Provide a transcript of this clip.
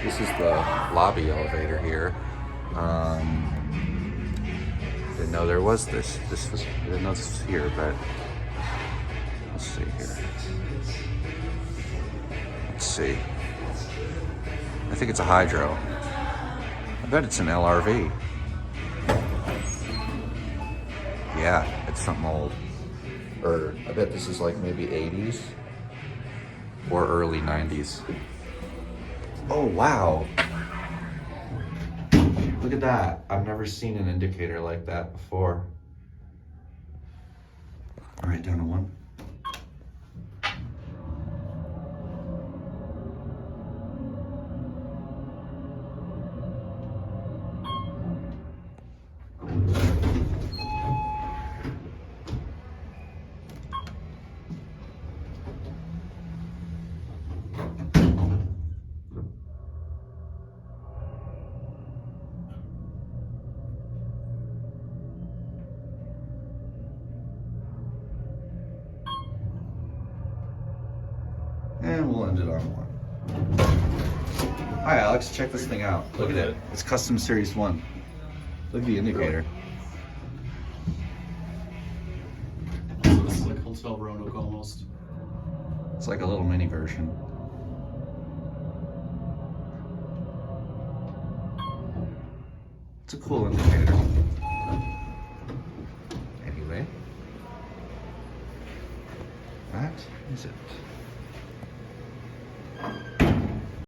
This is the lobby elevator here. Didn't know there was this. I didn't know this was here, but let's see here. Let's see. I think it's a hydro. I bet it's an LRV. Yeah, it's something old. Or I bet this is like maybe 80s or early 90s. Oh, wow. Look at that. I've never seen an indicator like that before. All right, down to one. And we'll end it on one. Hi Alex, check this thing out. Look at it. It's custom series 1. Look at the indicator. So this is like Hotel Roanoke almost. It's like a little mini version. It's a cool indicator. Anyway, that is it.